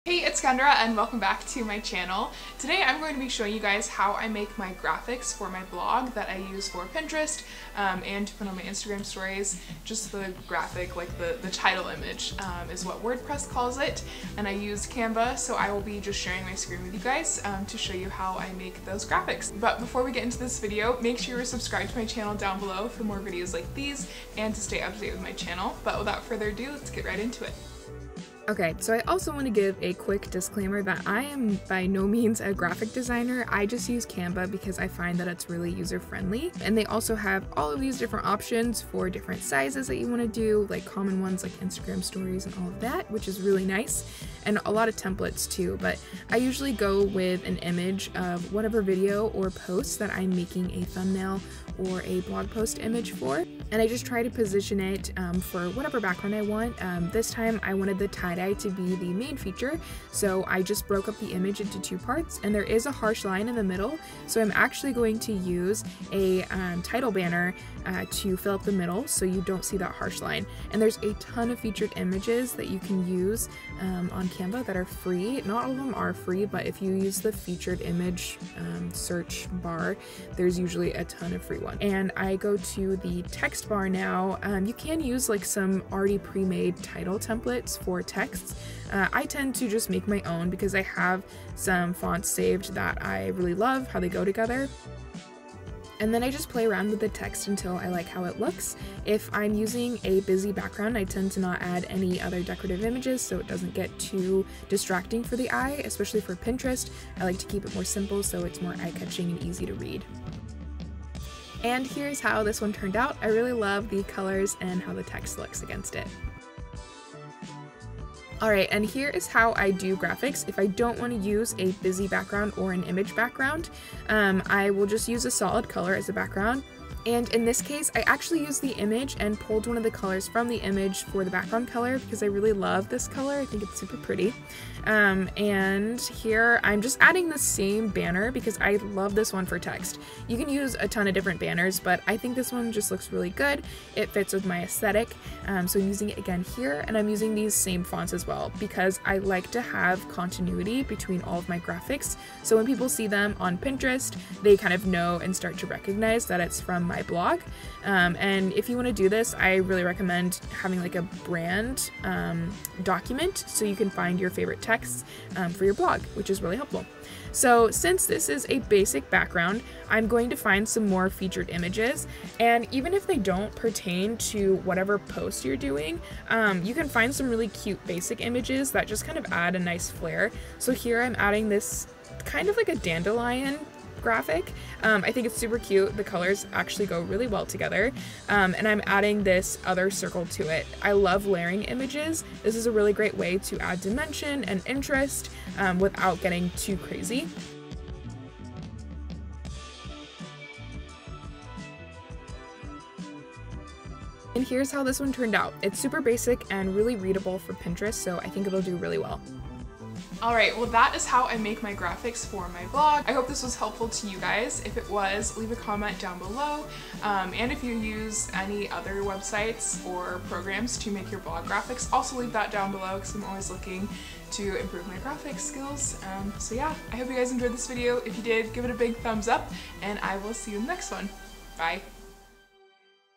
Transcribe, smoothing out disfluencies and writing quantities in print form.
Hey, it's Kendra and welcome back to my channel. Today I'm going to be showing you guys how I make my graphics for my blog that I use for Pinterest and to put on my Instagram stories. Just the graphic, like the title image is what WordPress calls it, and I use Canva, so I will be just sharing my screen with you guys to show you how I make those graphics. But before we get into this video, make sure you're subscribed to my channel down below for more videos like these and to stay up to date with my channel. But without further ado, let's get right into it. Okay, so I also want to give a quick disclaimer that I am by no means a graphic designer. I just use Canva because I find that it's really user-friendly. And they also have all of these different options for different sizes that you want to do, like common ones like Instagram stories and all of that, which is really nice. And a lot of templates too, but I usually go with an image of whatever video or post that I'm making a thumbnail or a blog post image for. And I just try to position it for whatever background I want. This time I wanted the tie-dye to be the main feature, so I just broke up the image into two parts, and there is a harsh line in the middle, so I'm actually going to use a title banner to fill up the middle so you don't see that harsh line. And there's a ton of featured images that you can use on Canva that are free. Not all of them are free, but if you use the featured image search bar, there's usually a ton of free ones. And I go to the text bar now. You can use like some already pre-made title templates for texts. I tend to just make my own because I have some fonts saved that I really love how they go together. And then I just play around with the text until I like how it looks. If I'm using a busy background, I tend to not add any other decorative images so it doesn't get too distracting for the eye, especially for Pinterest. I like to keep it more simple so it's more eye-catching and easy to read. And here's how this one turned out. I really love the colors and how the text looks against it. Alright, and here is how I do graphics. If I don't want to use a busy background or an image background, I will just use a solid color as a background. And in this case, I actually used the image and pulled one of the colors from the image for the background color because I really love this color. I think it's super pretty. And here I'm just adding the same banner because I love this one for text. You can use a ton of different banners, but I think this one just looks really good. It fits with my aesthetic. So I'm using it again here, and I'm using these same fonts as well because I like to have continuity between all of my graphics. So when people see them on Pinterest, they kind of know and start to recognize that it's from my blog. And if you want to do this, I really recommend having like a brand document so you can find your favorite texts for your blog, which is really helpful. So since this is a basic background, I'm going to find some more featured images, and even if they don't pertain to whatever post you're doing, you can find some really cute basic images that just kind of add a nice flair. So here I'm adding this kind of like a dandelion graphic. I think it's super cute. The colors actually go really well together, and I'm adding this other circle to it. I love layering images. This is a really great way to add dimension and interest without getting too crazy. And here's how this one turned out. It's super basic and really readable for Pinterest, so I think it'll do really well. Alright, well that is how I make my graphics for my blog. I hope this was helpful to you guys. If it was, leave a comment down below. And if you use any other websites or programs to make your blog graphics, also leave that down below because I'm always looking to improve my graphics skills. So yeah, I hope you guys enjoyed this video. If you did, give it a big thumbs up, and I will see you in the next one. Bye!